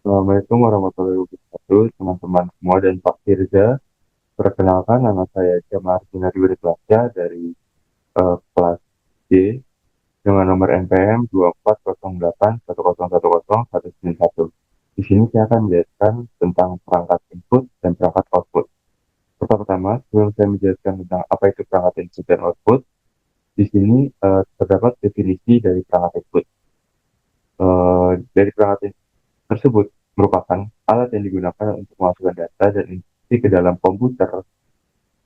Assalamualaikum warahmatullahi wabarakatuh, teman-teman semua dan Pak Firza. Perkenalkan, nama saya Jamal Arjuna Prasetya dari kelas D dengan nomor NPM 240810119191. Di sini saya akan menjelaskan tentang perangkat input dan perangkat output. Pertama-tama, sebelum saya menjelaskan tentang apa itu perangkat input dan output, di sini terdapat definisi dari perangkat input. Dari perangkat input tersebut merupakan alat yang digunakan untuk memasukkan data dan instruksi ke dalam komputer.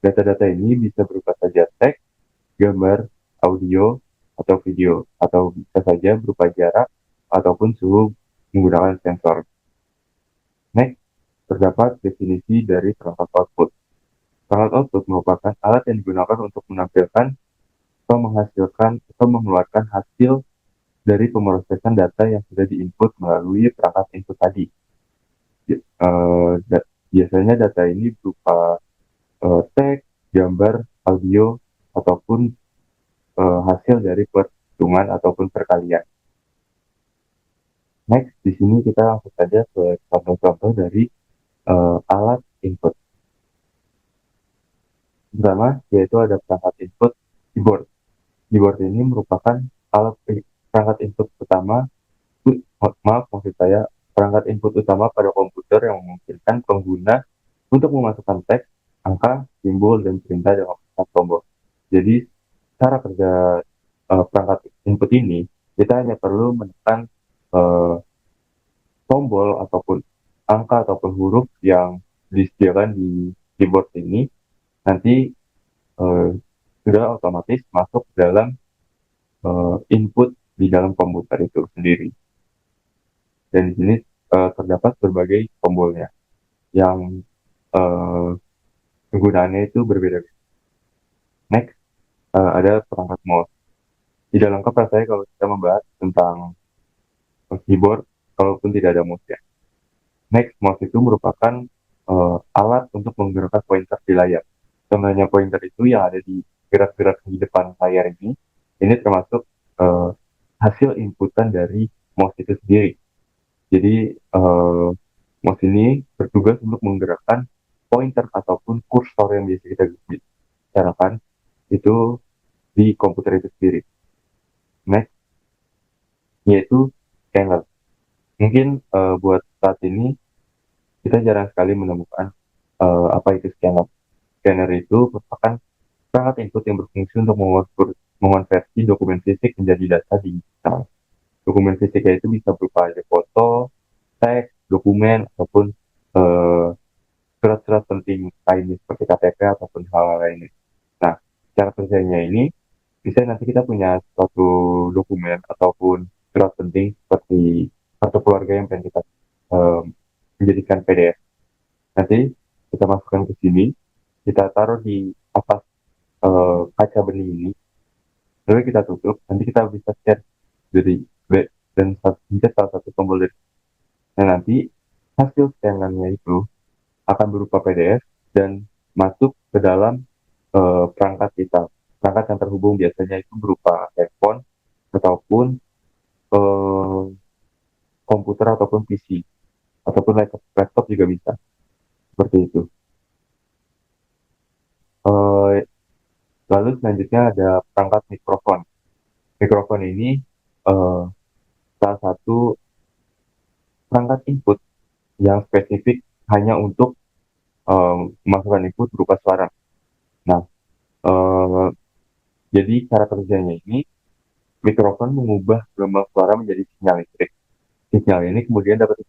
Data-data ini bisa berupa saja teks, gambar, audio, atau video, atau bisa saja berupa jarak ataupun suhu menggunakan sensor. Next, terdapat definisi dari perangkat output. Perangkat output merupakan alat yang digunakan untuk menampilkan atau menghasilkan atau mengeluarkan hasil dari pemrosesan data yang sudah diinput melalui perangkat input tadi. Biasanya data ini berupa teks, gambar, audio, ataupun hasil dari perhitungan ataupun perkalian. Next, di sini kita langsung saja ke contoh-contoh dari alat input. Pertama, yaitu ada perangkat input keyboard. Keyboard ini merupakan alat perangkat input utama, maksud saya perangkat input utama pada komputer yang memungkinkan pengguna untuk memasukkan teks, angka, simbol, dan perintah dengan menekan tombol. Jadi, cara kerja perangkat input ini, kita hanya perlu menekan uh, tombol ataupun angka ataupun huruf yang disediakan di keyboard ini, nanti uh, sudah otomatis masuk dalam input di dalam komputer itu sendiri. Dan di sini terdapat berbagai tombolnya yang uh, penggunaannya itu berbeda. Next, ada perangkat mouse. Tidak lengkap rasanya kalau kita membahas tentang keyboard kalaupun tidak ada mouse ya. Next, mouse itu merupakan alat untuk menggerakkan pointer di layar. Contohnya pointer itu yang ada di gerak-gerak di depan layar ini. Ini termasuk uh, hasil inputan dari mouse itu sendiri. Jadi mouse ini bertugas untuk menggerakkan pointer ataupun kursor yang biasa kita bicarakan itu di komputer itu sendiri. Next, yaitu scanner. Mungkin buat saat ini kita jarang sekali menemukan apa itu scanner. Scanner itu merupakan perangkat input yang berfungsi untuk mengonversi dokumen fisik menjadi data digital. Dokumen fisiknya itu bisa berupa foto, teks, dokumen, ataupun eh, surat-surat penting lainnya seperti KTP ataupun hal-hal lainnya. Nah, cara kerjanya ini, misalnya nanti kita punya suatu dokumen ataupun surat penting seperti kartu keluarga yang pengen kita eh, menjadikan PDF. Nanti kita masukkan ke sini, kita taruh di atas kaca bening ini, lalu kita tutup, nanti kita bisa share dari B dan pencet salah satu tombol dari. Nah, nanti hasil scanannya itu akan berupa PDF dan masuk ke dalam perangkat kita. Perangkat yang terhubung biasanya itu berupa handphone ataupun eh, komputer ataupun PC ataupun laptop juga bisa seperti itu. Eh, Lalu selanjutnya ada perangkat mikrofon. Mikrofon ini eh, salah satu perangkat input yang spesifik hanya untuk memasukkan input berupa suara. Nah, eh, jadi cara kerjanya ini mikrofon mengubah gelombang suara menjadi sinyal listrik. Sinyal ini kemudian dapat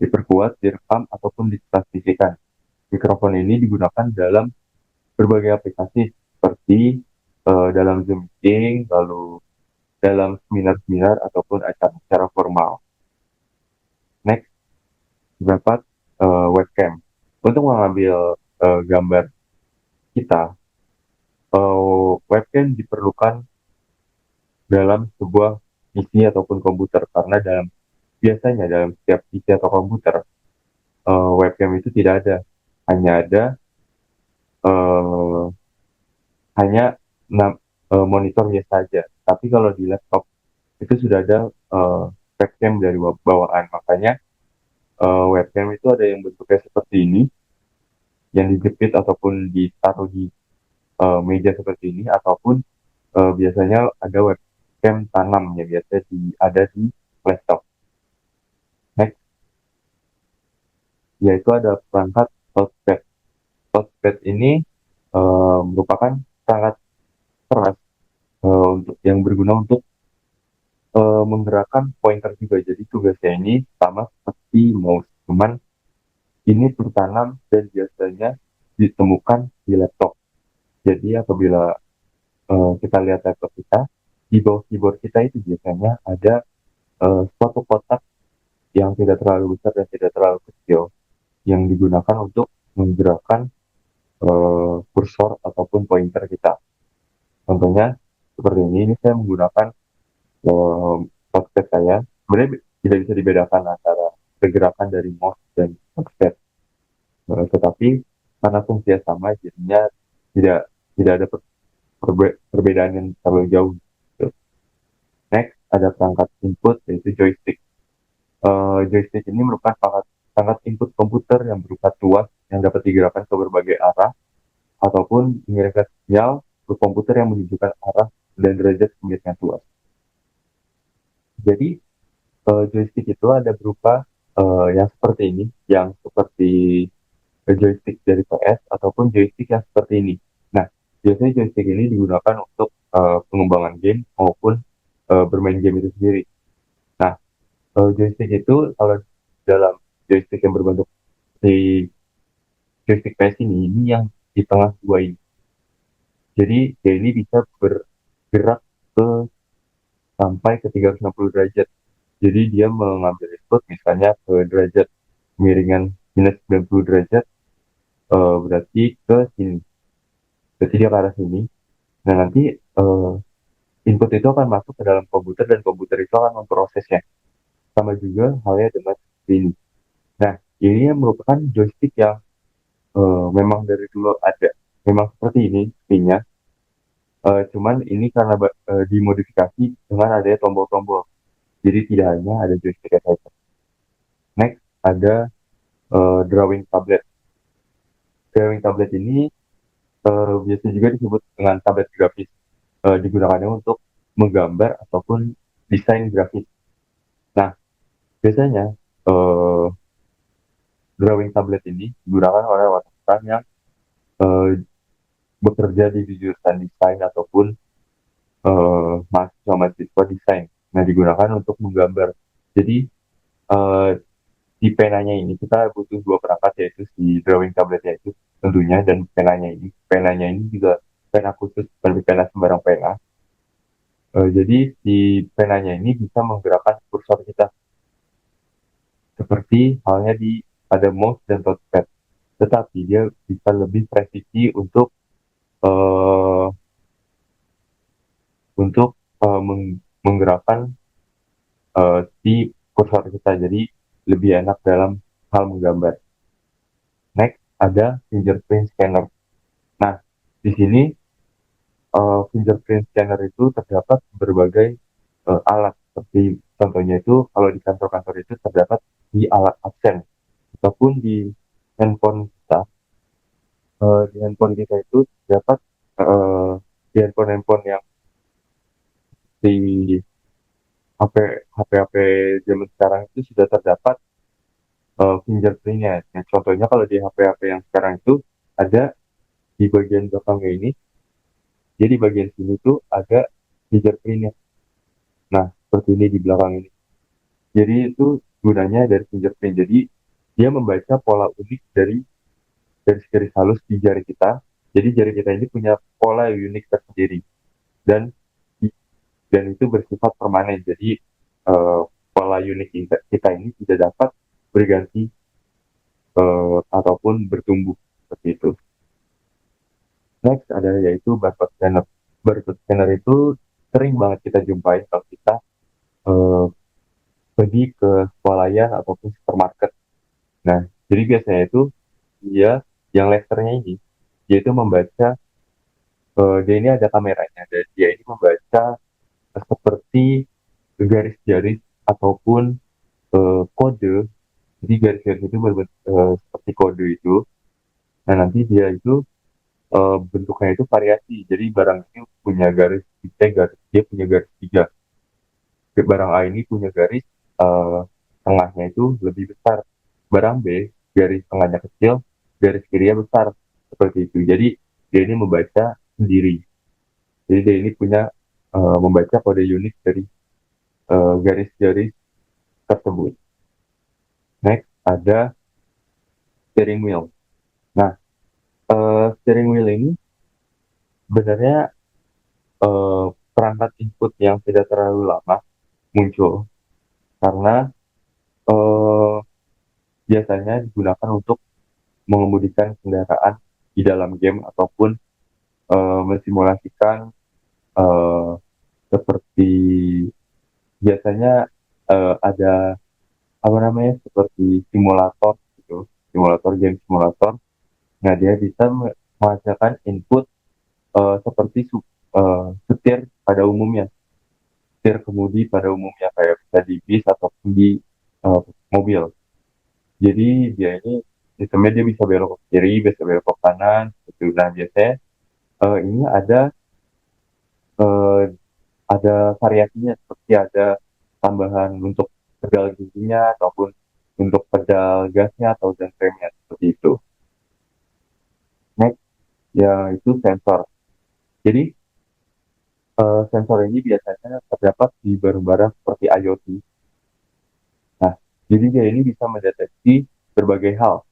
diperkuat, direkam, ataupun ditransmisikan. Mikrofon ini digunakan dalam berbagai aplikasi seperti dalam Zoom meeting, lalu dalam seminar-seminar ataupun acara-acara formal. Next, terdapat webcam. Untuk mengambil gambar kita, webcam diperlukan dalam sebuah PC ataupun komputer karena biasanya dalam setiap PC atau komputer webcam itu tidak ada, hanya ada eh, hanya monitor biasa saja. Tapi kalau di laptop itu sudah ada webcam dari bawaan. Makanya webcam itu ada yang bentuknya seperti ini, yang dijepit ataupun ditaruh di meja seperti ini, ataupun biasanya ada webcam tanam ya, biasanya ada di laptop. Next, yaitu ada perangkat touchpad. Touchpad ini merupakan perangkat keras untuk yang berguna untuk menggerakkan pointer juga. Jadi tugasnya ini sama seperti mouse, cuman ini tertanam dan biasanya ditemukan di laptop. Jadi apabila kita lihat laptop kita, di bawah keyboard kita itu biasanya ada suatu kotak yang tidak terlalu besar dan tidak terlalu kecil yang digunakan untuk menggerakkan kursor ataupun pointer kita. Contohnya seperti ini saya menggunakan touchpad saya. Sebenarnya tidak bisa dibedakan antara pergerakan dari mouse dan touchpad. Tetapi karena fungsinya sama, jadinya tidak tidak ada perbedaan yang terlalu jauh. Gitu. Next, ada perangkat input yaitu joystick. Joystick ini merupakan perangkat input komputer yang berupa tuas yang dapat digerakkan ke berbagai arah ataupun mengirimkan sinyal ke komputer yang menunjukkan arah dan derajat pemilihan tuas. Jadi joystick itu ada berupa yang seperti ini, yang seperti joystick dari PS ataupun joystick yang seperti ini. Nah, biasanya joystick ini digunakan untuk pengembangan game maupun bermain game itu sendiri. Nah, joystick itu kalau dalam joystick yang berbentuk di joystick PS ini yang di tengah dua ini. Jadi dia ini bisa bergerak ke sampai ke 360 derajat. Jadi dia mengambil input misalnya ke derajat kemiringan minus 90 derajat, berarti ke sini. Berarti dia ke arah sini. Nah nanti input itu akan masuk ke dalam komputer dan komputer itu akan memprosesnya. Sama juga halnya dengan ini. Nah ini yang merupakan joystick yang memang dari dulu ada. Memang seperti ini sepertinya. Cuman ini karena dimodifikasi dengan adanya tombol-tombol. Jadi tidak hanya ada joystick saja. Next ada drawing tablet. Drawing tablet ini biasa juga disebut dengan tablet grafis. Digunakannya untuk menggambar ataupun desain grafis. Nah, biasanya drawing tablet ini digunakan oleh orang-orang yang uh, bekerja di jurusan desain ataupun mahasiswa-mahasiswa desain. Nah, digunakan untuk menggambar. Jadi, uh, di penanya ini kita butuh dua perangkat, yaitu si drawing tabletnya itu tentunya, dan penanya ini. Penanya ini juga pena khusus, bukan pena sembarang pena. Jadi si penanya ini bisa menggerakkan kursor kita seperti halnya di pada mouse dan touchpad. Tetapi dia bisa lebih presisi uh, untuk menggerakkan si kursor kita. Jadi lebih enak dalam hal menggambar. Next ada fingerprint scanner. Nah, di sini fingerprint scanner itu terdapat berbagai alat. Seperti contohnya itu kalau di kantor-kantor itu terdapat di alat absen ataupun di handphone kita. Di handphone kita itu terdapat di handphone-handphone yang di HP zaman sekarang itu sudah terdapat fingerprintnya. Nah, contohnya kalau di HP-HP yang sekarang itu ada di bagian belakangnya ini, jadi bagian sini tuh ada fingerprintnya. Nah, seperti ini di belakang ini. Jadi itu gunanya dari fingerprint. Jadi dia membaca pola unik dari garis-garis halus di jari kita. Jadi jari kita ini punya pola unik tersendiri dan dan itu bersifat permanen. Jadi pola unik kita ini tidak dapat berganti ataupun bertumbuh seperti itu. Next ada yaitu barcode scanner. Barcode scanner itu sering banget kita jumpai kalau kita uh, pergi ke swalayan ataupun supermarket. Nah, jadi biasanya itu dia yang lasernya ini, dia itu membaca, dia ini ada kameranya dan dia ini membaca seperti garis-garis ataupun kode. Jadi garis-garis itu seperti kode itu. Nah, nanti dia itu bentuknya itu variasi. Jadi barang ini punya garis tiga, garis dia punya garis tiga. Barang A ini punya garis eh, tengahnya itu lebih besar. Barang B garis tengahnya kecil, garis kirinya besar. Seperti itu. Jadi dia ini membaca sendiri. Jadi dia ini punya membaca kode unik dari garis-garis tersebut. Next ada steering wheel. Nah, steering wheel ini sebenarnya eh, perangkat input yang tidak terlalu lama muncul karena eh, biasanya digunakan untuk mengemudikan kendaraan di dalam game ataupun mensimulasikan eh, seperti biasanya ada apa namanya seperti simulator gitu, simulator game simulator. Nah, dia bisa menghasilkan input seperti setir pada umumnya, setir kemudi pada umumnya kayak bisa di bis ataupun di eh, mobil. Jadi dia ini sistemnya dia bisa belok ke kiri, bisa belok ke kanan, gitu. Nah, biasanya ini eh, ada variasinya seperti ada tambahan untuk pedal giginya ataupun untuk pedal gasnya atau dan remnya seperti itu. Next, ya itu sensor. Jadi sensor ini biasanya terdapat di barang-barang seperti IoT. Nah, jadi dia ini bisa mendeteksi berbagai hal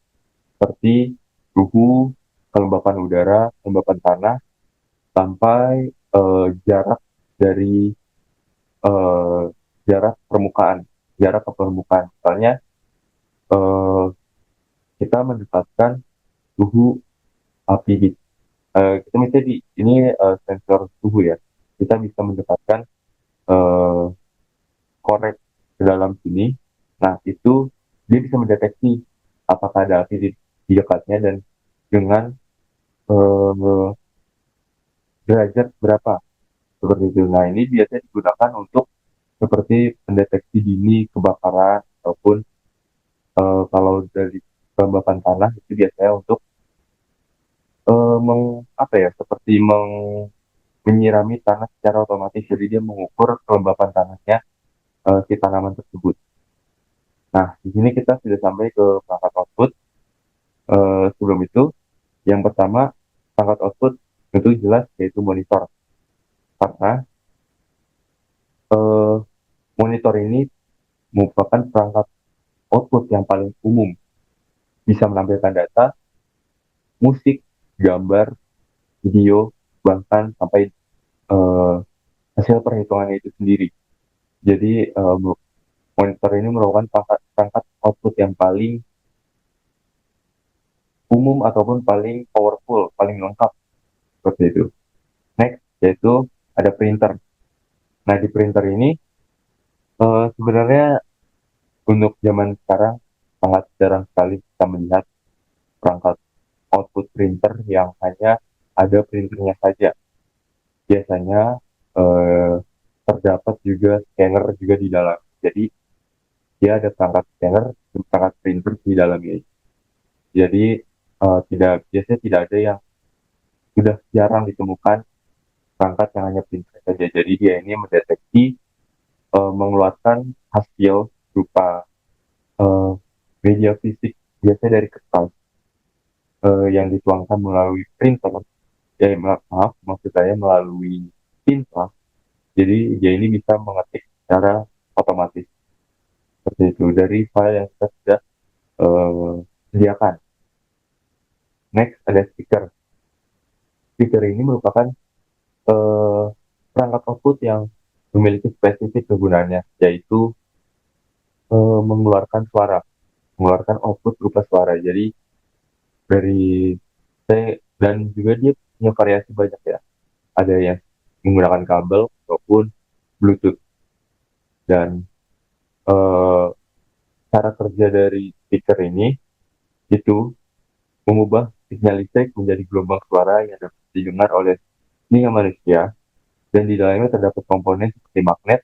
seperti suhu, kelembapan udara, kelembapan tanah, sampai jarak dari eh, jarak permukaan, jarak ke permukaan. Misalnya eh, kita mendapatkan suhu api di kita misalnya di ini sensor suhu ya. Kita bisa mendapatkan eh, korek ke dalam sini. Nah, itu dia bisa mendeteksi apakah ada api di dekatnya dan dengan eh, derajat berapa seperti itu. Nah, ini biasanya digunakan untuk seperti pendeteksi dini kebakaran ataupun kalau dari kelembapan tanah itu biasanya untuk apa ya seperti menyirami tanah secara otomatis. Jadi dia mengukur kelembapan tanahnya si tanaman tersebut. Nah, di sini kita sudah sampai ke perangkat output. Sebelum itu, yang pertama perangkat output itu jelas yaitu monitor. Karena eh, monitor ini merupakan perangkat output yang paling umum, bisa menampilkan data, musik, gambar, video, bahkan sampai eh, hasil perhitungannya itu sendiri. Jadi monitor ini merupakan perangkat output yang paling umum ataupun paling powerful, paling lengkap seperti itu. Next, yaitu ada printer. Nah, di printer ini sebenarnya untuk zaman sekarang sangat jarang sekali kita melihat perangkat output printer yang hanya ada printernya saja. Biasanya eh, terdapat juga scanner juga di dalam. Jadi dia ada perangkat scanner dan perangkat printer di dalamnya. Jadi tidak biasanya tidak ada yang sudah jarang ditemukan perangkat yang hanya printer saja. Jadi dia ini mendeteksi mengeluarkan hasil berupa eh, media fisik biasanya dari kertas yang dituangkan melalui printer. Maaf, maksud saya melalui tinta. Jadi dia ini bisa mengetik secara otomatis seperti itu dari file yang kita sudah eh, sediakan. Next ada speaker. Speaker ini merupakan eh, perangkat output yang memiliki spesifik kegunaannya, yaitu mengeluarkan suara, mengeluarkan output berupa suara. Jadi dari dan juga dia punya variasi banyak ya. Ada yang menggunakan kabel ataupun Bluetooth dan eh, cara kerja dari speaker ini itu mengubah sinyal listrik menjadi gelombang suara yang dapat didengar oleh telinga manusia dan di dalamnya terdapat komponen seperti magnet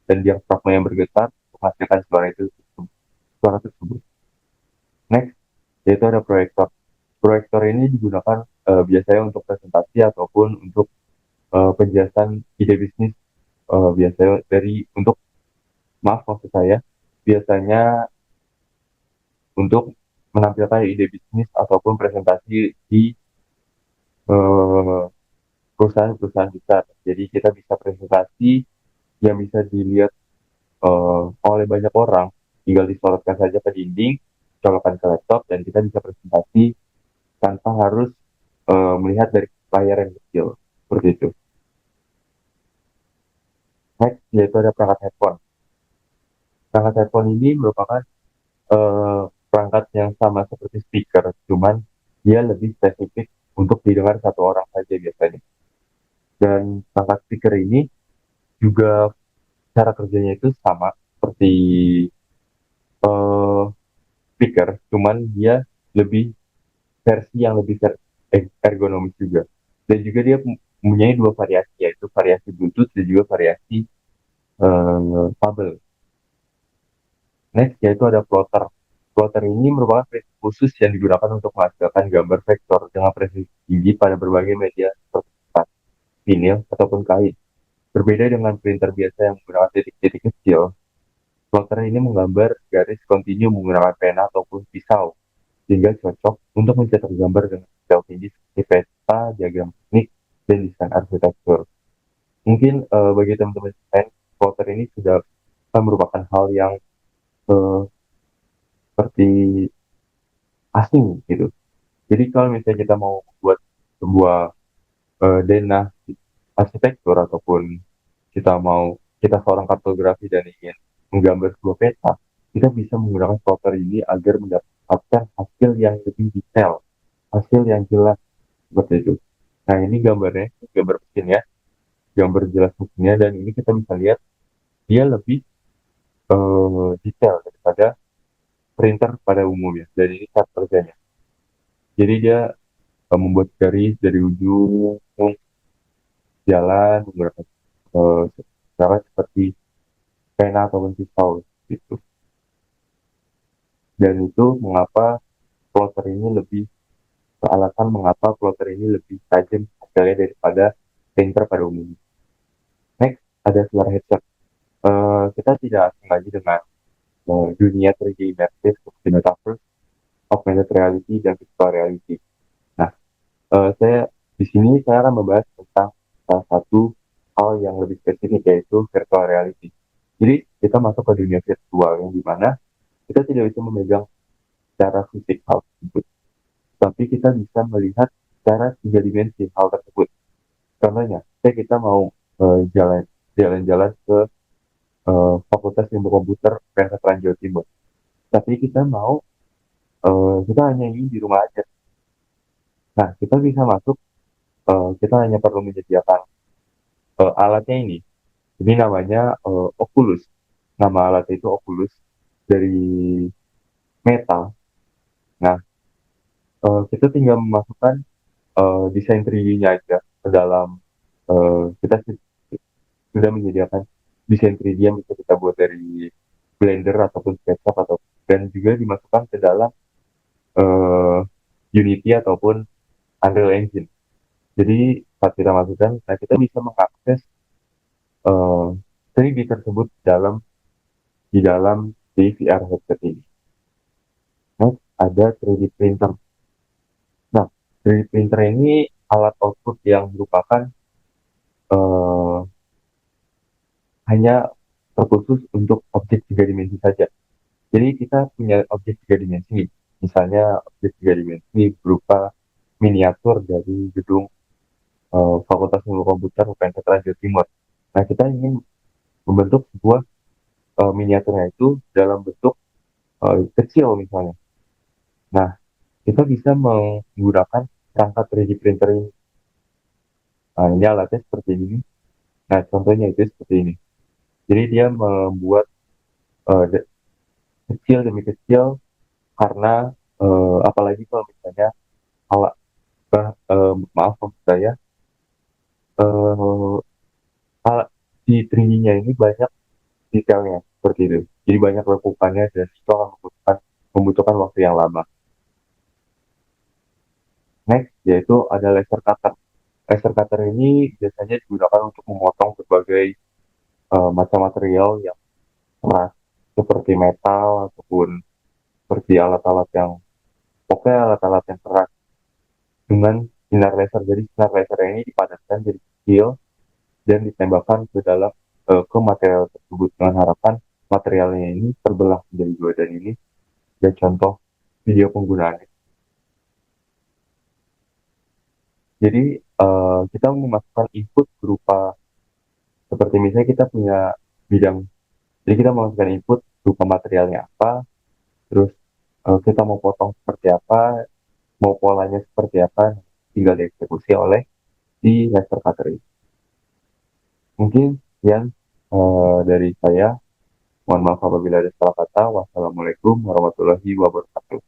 dan diafragma yang bergetar untuk menghasilkan suara tersebut. Next, yaitu ada proyektor. Proyektor ini digunakan biasanya untuk presentasi ataupun untuk penjelasan ide bisnis, biasanya untuk maaf maksud saya biasanya untuk menampilkan ide bisnis ataupun presentasi di eh, perusahaan-perusahaan besar. Jadi kita bisa presentasi yang bisa dilihat oleh banyak orang, tinggal disorotkan saja ke dinding, colokan ke laptop, dan kita bisa presentasi tanpa harus melihat dari layar yang kecil. Seperti itu. Next, yaitu ada perangkat headphone. Perangkat headphone ini merupakan perangkat yang sama seperti speaker, cuman dia lebih spesifik untuk didengar satu orang saja biasanya. Dan perangkat speaker ini juga cara kerjanya itu sama seperti eh, speaker, cuman dia lebih versi yang lebih ergonomis juga. Dan juga dia mempunyai dua variasi, yaitu variasi Bluetooth dan juga variasi kabel. Next, yaitu ada plotter. Plotter ini merupakan prinsip khusus yang digunakan untuk menghasilkan gambar vektor dengan presisi tinggi pada berbagai media seperti kertas, vinil, ataupun kain. Berbeda dengan printer biasa yang menggunakan titik-titik kecil, plotter ini menggambar garis kontinu menggunakan pena ataupun pisau, sehingga cocok untuk mencetak gambar dengan detail tinggi seperti peta, diagram teknik, dan desain arsitektur. Mungkin bagi teman-teman desain, plotter ini sudah merupakan hal yang uh, seperti asing gitu. Jadi kalau misalnya kita mau buat sebuah denah arsitektur ataupun kita seorang kartografi dan ingin menggambar sebuah peta, kita bisa menggunakan software ini agar mendapatkan hasil yang lebih detail, hasil yang jelas seperti itu. Nah ini gambarnya, gambar mesinnya, gambar jelas mesinnya, dan ini kita bisa lihat dia lebih detail daripada printer pada umumnya. Dan ini cara kerjanya. Jadi dia membuat garis dari ujung jalan menggunakan cara seperti pena ataupun pisau gitu. Dan itu alasan mengapa plotter ini lebih tajam hasilnya daripada printer pada umumnya. Next, ada suara headset. Kita tidak asing lagi dengan dunia 3D immersive seperti metaverse, augmented reality, dan virtual reality. Nah, saya di sini saya akan membahas tentang salah satu hal yang lebih spesifik yaitu virtual reality. Jadi kita masuk ke dunia virtual yang dimana kita tidak bisa memegang secara fisik hal tersebut, tapi kita bisa melihat secara tiga dimensi hal tersebut. Contohnya, kita mau jalan-jalan ke Fakultas Ilmu Komputer Veteran Jawa Timur, tapi kita hanya ingin di rumah aja. Nah, kita bisa masuk, kita hanya perlu menyediakan alatnya ini. Ini namanya Oculus. Nama alatnya itu Oculus dari Meta. Nah, kita tinggal memasukkan desain 3D-nya aja ke dalam kita sudah menyediakan desain 3D yang bisa kita buat dari Blender ataupun SketchUp dan juga dimasukkan ke dalam uh, Unity ataupun Unreal Engine. Jadi saat kita masukkan, nah kita bisa mengakses 3D tersebut di dalam di VR headset ini. Nah, ada 3D printer. Nah, 3D printer ini alat output yang merupakan uh, hanya terkhusus untuk objek tiga dimensi saja. Jadi kita punya objek tiga dimensi, misalnya objek tiga dimensi berupa miniatur dari gedung Fakultas Ilmu Komputer UPN Veteran Jawa Timur. Nah, kita ingin membentuk sebuah miniaturnya itu dalam bentuk kecil misalnya. Nah, kita bisa menggunakan perangkat 3D printer ini. Nah, ini alatnya seperti ini. Nah, contohnya itu seperti ini. Jadi dia membuat uh, kecil demi kecil karena apalagi kalau misalnya alat maaf maksud saya uh, alat di 3D-nya ini banyak detailnya seperti itu. Jadi banyak lekukannya dan itu akan membutuhkan waktu yang lama. Next, yaitu ada laser cutter. Laser cutter ini biasanya digunakan untuk memotong berbagai macam material yang keras, seperti metal ataupun seperti alat-alat yang pokoknya alat-alat yang keras dengan sinar laser. Jadi sinar laser ini dipadatkan jadi kecil dan ditembakkan ke dalam ke material tersebut dengan harapan materialnya ini terbelah menjadi dua, dan ini ada contoh video penggunaannya. Jadi kita memasukkan input berupa seperti misalnya kita punya bidang, jadi kita memasukkan input berupa materialnya apa, terus kita mau potong seperti apa, mau polanya seperti apa, tinggal dieksekusi oleh si laser cutter ini. Mungkin sekian dari saya. Mohon maaf apabila ada salah kata. Wassalamualaikum warahmatullahi wabarakatuh.